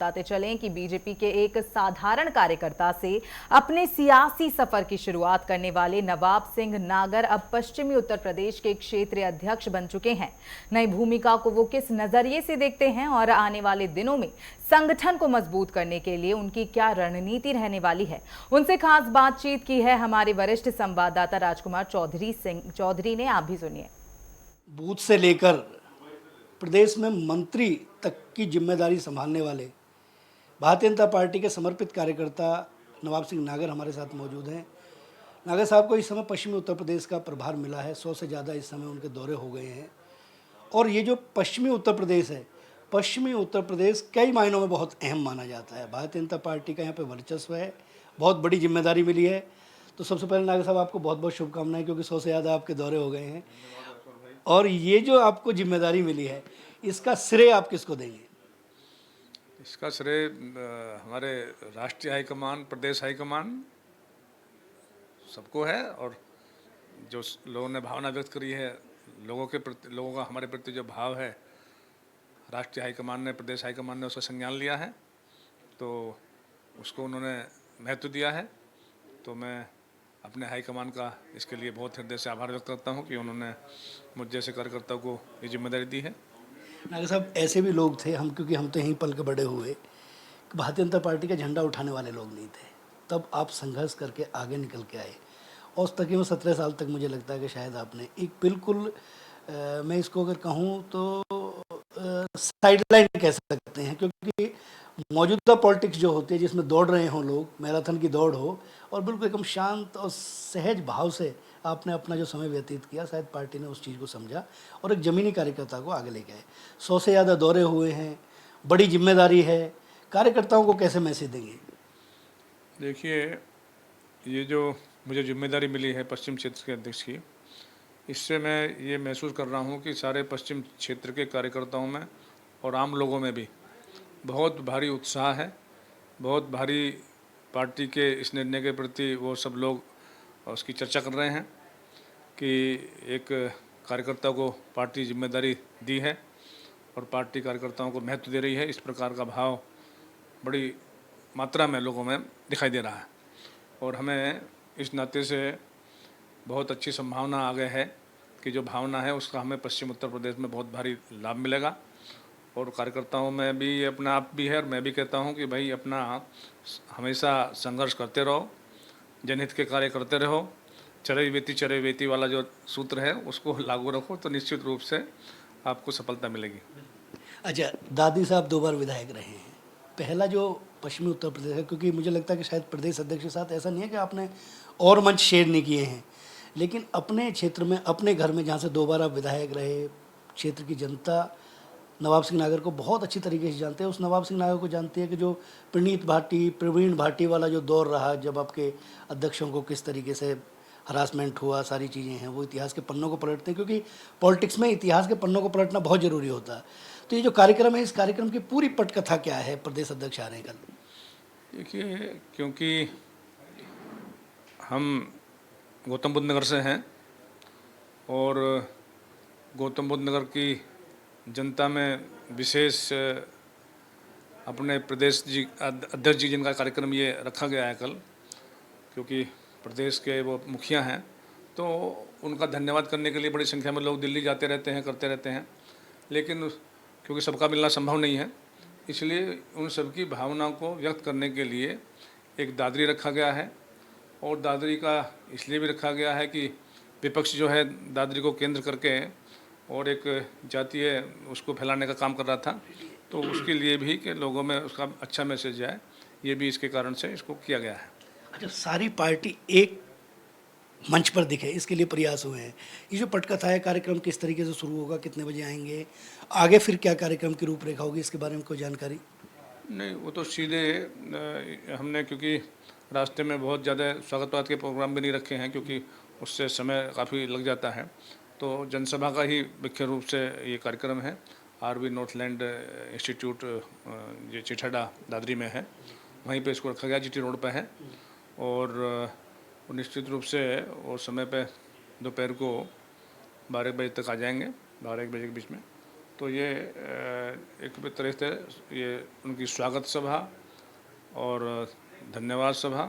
बताते चलें कि बीजेपी के एक साधारण कार्यकर्ता से अपने सियासी सफर की शुरुआत करने वाले नवाब सिंह नागर अब पश्चिमी उत्तर प्रदेश के क्षेत्रीय अध्यक्ष बन चुके हैं। नई भूमिका को वो किस नजरिए से देखते हैं और आने वाले दिनों में संगठन को मजबूत करने के लिए उनकी क्या रणनीति रहने वाली है, उनसे खास बातचीत की है हमारे वरिष्ठ संवाददाता राजकुमार चौधरी ने। आप भी सुनिए। बूथ से लेकर प्रदेश में मंत्री तक की जिम्मेदारी संभालने वाले भारतीय जनता पार्टी के समर्पित कार्यकर्ता नवाब सिंह नागर हमारे साथ मौजूद हैं। नागर साहब को इस समय पश्चिमी उत्तर प्रदेश का प्रभार मिला है। 100 से ज़्यादा इस समय उनके दौरे हो गए हैं और ये जो पश्चिमी उत्तर प्रदेश है, पश्चिमी उत्तर प्रदेश कई मायनों में बहुत अहम माना जाता है। भारतीय जनता पार्टी का यहाँ पे वर्चस्व है, बहुत बड़ी जिम्मेदारी मिली है। तो सबसे पहले नागर साहब आपको बहुत बहुत शुभकामनाएं, क्योंकि 100 से ज़्यादा आपके दौरे हो गए हैं और ये जो आपको जिम्मेदारी मिली है, इसका श्रेय आप किसको देंगे? इसका श्रेय हमारे राष्ट्रीय हाईकमान, प्रदेश हाईकमान सबको है। और जो लोगों ने भावना व्यक्त करी है, लोगों का हमारे प्रति जो भाव है, राष्ट्रीय हाईकमान ने, प्रदेश हाईकमान ने उसका संज्ञान लिया है, तो उसको उन्होंने महत्व दिया है। तो मैं अपने हाईकमान का इसके लिए बहुत हृदय से आभार व्यक्त करता हूँ कि उन्होंने मुझ जैसे कार्यकर्ताओं को ये जिम्मेदारी दी है। नागर साहब, ऐसे भी लोग थे, क्योंकि हम तो यहीं पल के बड़े हुए, भारतीय जनता पार्टी का झंडा उठाने वाले लोग नहीं थे। तब आप संघर्ष करके आगे निकल के आए और तकरीबन 17 साल तक मुझे लगता है कि शायद आपने एक बिल्कुल मैं इसको अगर कहूँ तो साइडलाइन कह सकते हैं, क्योंकि मौजूदा पॉलिटिक्स जो होती है जिसमें दौड़ रहे हों लोग, मैराथन की दौड़ हो, और बिल्कुल एकदम शांत और सहज भाव से आपने अपना जो समय व्यतीत किया, शायद पार्टी ने उस चीज़ को समझा और एक ज़मीनी कार्यकर्ता को आगे लेके आए। 100 से ज़्यादा दौरे हुए हैं, बड़ी जिम्मेदारी है, कार्यकर्ताओं को कैसे मैसेज देंगे? देखिए, ये जो मुझे जिम्मेदारी मिली है पश्चिम क्षेत्र के अध्यक्ष की, इससे मैं ये महसूस कर रहा हूँ कि सारे पश्चिम क्षेत्र के कार्यकर्ताओं में और आम लोगों में भी बहुत भारी उत्साह है, बहुत भारी पार्टी के इस निर्णय के प्रति वो सब लोग उसकी चर्चा कर रहे हैं कि एक कार्यकर्ता को पार्टी जिम्मेदारी दी है और पार्टी कार्यकर्ताओं को महत्व दे रही है। इस प्रकार का भाव बड़ी मात्रा में लोगों में दिखाई दे रहा है और हमें इस नाते से बहुत अच्छी संभावना आगे है कि जो भावना है उसका हमें पश्चिम उत्तर प्रदेश में बहुत भारी लाभ मिलेगा। और कार्यकर्ताओं में भी ये अपना आप भी है और मैं भी कहता हूँ कि भाई अपना हमेशा संघर्ष करते रहो, जनहित के कार्य करते रहो, चरई वेती वाला जो सूत्र है उसको लागू रखो, तो निश्चित रूप से आपको सफलता मिलेगी। अच्छा, दादी साहब 2 बार विधायक रहे हैं। पहला जो पश्चिमी उत्तर प्रदेश है, क्योंकि मुझे लगता है कि शायद प्रदेश अध्यक्ष के साथ ऐसा नहीं है कि आपने और मंच शेयर नहीं किए हैं, लेकिन अपने क्षेत्र में, अपने घर में, जहाँ से 2 बार आप विधायक रहे, क्षेत्र की जनता नवाब सिंह नागर को बहुत अच्छी तरीके से जानते हैं। उस नवाब सिंह नागर को जानती है कि जो प्रवीण भाटी वाला जो दौर रहा, जब आपके अध्यक्षों को किस तरीके से हरासमेंट हुआ, सारी चीज़ें हैं, वो इतिहास के पन्नों को पलटते हैं, क्योंकि पॉलिटिक्स में इतिहास के पन्नों को पलटना बहुत ज़रूरी होता है। तो ये जो कार्यक्रम है, इस कार्यक्रम की पूरी पटकथा क्या है प्रदेश अध्यक्ष आ रहे हैं कल? देखिए, क्योंकि हम गौतम बुद्ध नगर से हैं और गौतम बुद्ध नगर की जनता में विशेष अपने प्रदेश जी अध्यक्ष जी जिनका कार्यक्रम ये रखा गया है कल, क्योंकि प्रदेश के वो मुखिया हैं, तो उनका धन्यवाद करने के लिए बड़ी संख्या में लोग दिल्ली जाते रहते हैं, करते रहते हैं, लेकिन क्योंकि सबका मिलना संभव नहीं है, इसलिए उन सबकी भावना को व्यक्त करने के लिए एक दादरी रखा गया है। और दादरी का इसलिए भी रखा गया है कि विपक्ष जो है दादरी को केंद्र करके और एक जातीय उसको फैलाने का काम कर रहा था, तो उसके लिए भी कि लोगों में उसका अच्छा मैसेज जाए, ये भी इसके कारण से इसको किया गया है। अच्छा, सारी पार्टी एक मंच पर दिखे, इसके लिए प्रयास हुए हैं। ये जो पटकथा है, कार्यक्रम किस तरीके से शुरू होगा, कितने बजे आएंगे, आगे फिर क्या कार्यक्रम की रूपरेखा होगी, इसके बारे में कोई जानकारी? नहीं, वो तो सीधे हमने, क्योंकि रास्ते में बहुत ज़्यादा स्वागतवाद के प्रोग्राम भी नहीं रखे हैं, क्योंकि उससे समय काफ़ी लग जाता है, तो जनसभा का ही मुख्य रूप से ये कार्यक्रम है। आरवी नॉर्थलैंड इंस्टीट्यूट ये चिठहटा दादरी में है, वहीं पे इसको रखा गया, जीटी रोड पे है। और निश्चित रूप से वो समय पे दोपहर को 12 बजे तक आ जाएंगे, 12-1 बजे के बीच में। तो ये एक तरह से ये उनकी स्वागत सभा और धन्यवाद सभा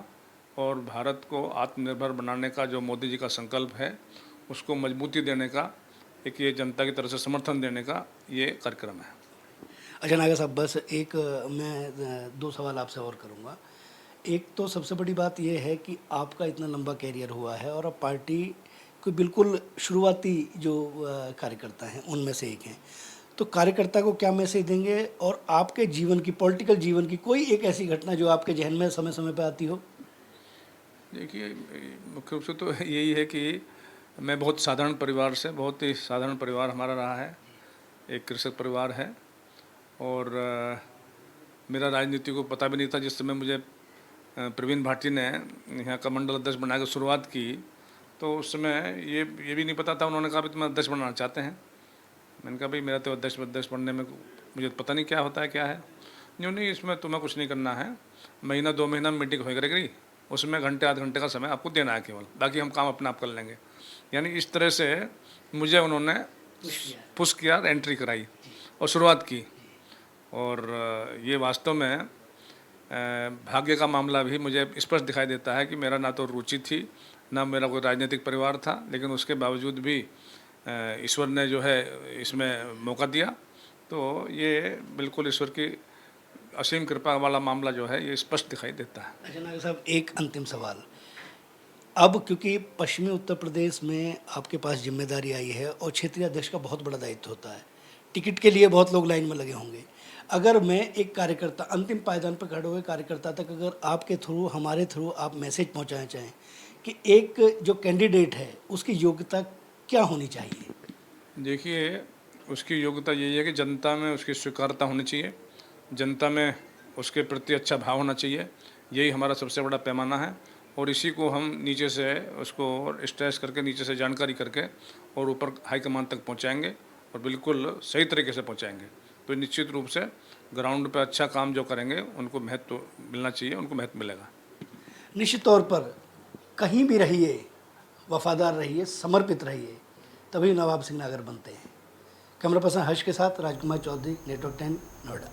और भारत को आत्मनिर्भर बनाने का जो मोदी जी का संकल्प है उसको मजबूती देने का एक ये जनता की तरफ से समर्थन देने का ये कार्यक्रम है। अच्छा नागर साहब, बस एक मैं 2 सवाल आपसे और करूँगा। एक तो सबसे बड़ी बात यह है कि आपका इतना लंबा कैरियर हुआ है और अब पार्टी को बिल्कुल शुरुआती जो कार्यकर्ता हैं उनमें से एक हैं, तो कार्यकर्ता को क्या मैसेज देंगे और आपके जीवन की, पॉलिटिकल जीवन की कोई एक ऐसी घटना जो आपके जहन में समय समय पर आती हो? देखिए, मुख्य रूप से तो यही है कि मैं बहुत साधारण परिवार से, बहुत ही साधारण परिवार हमारा रहा है, एक कृषक परिवार है और मेरा राजनीति को पता भी नहीं था। जिस समय मुझे प्रवीण भाटी ने यहाँ का मंडल अध्यक्ष बनाकर शुरुआत की तो उस समय ये भी नहीं पता था। उन्होंने कहा भी तुम अध्यक्ष बनाना चाहते हैं? मैंने कहा भाई मेरा तो अध्यक्ष बनने में मुझे पता नहीं क्या होता है क्या है। नहीं, इसमें तुम्हें कुछ नहीं करना है, महीना 2 महीना में मीटिंग हो करेगी, उसमें घंटे आध घंटे का समय आपको देना है केवल, बाकी हम काम अपना आप कर लेंगे। यानी इस तरह से मुझे उन्होंने पुश किया, एंट्री कराई और शुरुआत की। और ये वास्तव में भाग्य का मामला भी मुझे स्पष्ट दिखाई देता है कि मेरा ना तो रुचि थी ना मेरा कोई राजनीतिक परिवार था, लेकिन उसके बावजूद भी ईश्वर ने जो है इसमें मौका दिया। तो ये बिल्कुल ईश्वर की असीम कृपा वाला मामला जो है ये स्पष्ट दिखाई देता है। अच्छा नागर साहब, एक अंतिम सवाल। अब क्योंकि पश्चिमी उत्तर प्रदेश में आपके पास जिम्मेदारी आई है और क्षेत्रीय अध्यक्ष का बहुत बड़ा दायित्व होता है, टिकट के लिए बहुत लोग लाइन में लगे होंगे। अगर मैं एक कार्यकर्ता, अंतिम पायदान पर खड़े हुए कार्यकर्ता तक अगर आपके थ्रू, हमारे थ्रू आप मैसेज पहुंचाना चाहें कि एक जो कैंडिडेट है उसकी योग्यता क्या होनी चाहिए? देखिए, उसकी योग्यता यही है कि जनता में उसकी स्वीकार्यता होनी चाहिए, जनता में उसके प्रति अच्छा भाव होना चाहिए। यही हमारा सबसे बड़ा पैमाना है और इसी को हम नीचे से उसको स्ट्रेस करके, नीचे से जानकारी करके और ऊपर हाईकमान तक पहुंचाएंगे और बिल्कुल सही तरीके से पहुंचाएंगे। तो निश्चित रूप से ग्राउंड पे अच्छा काम जो करेंगे उनको महत्व मिलना चाहिए, उनको महत्व मिलेगा। निश्चित तौर पर कहीं भी रहिए, वफादार रहिए, समर्पित रहिए, तभी नवाब सिंह नागर बनते हैं। कैमरा पर्सन हर्ष के साथ राजकुमार चौधरी, नेटवर्क 10, नोएडा।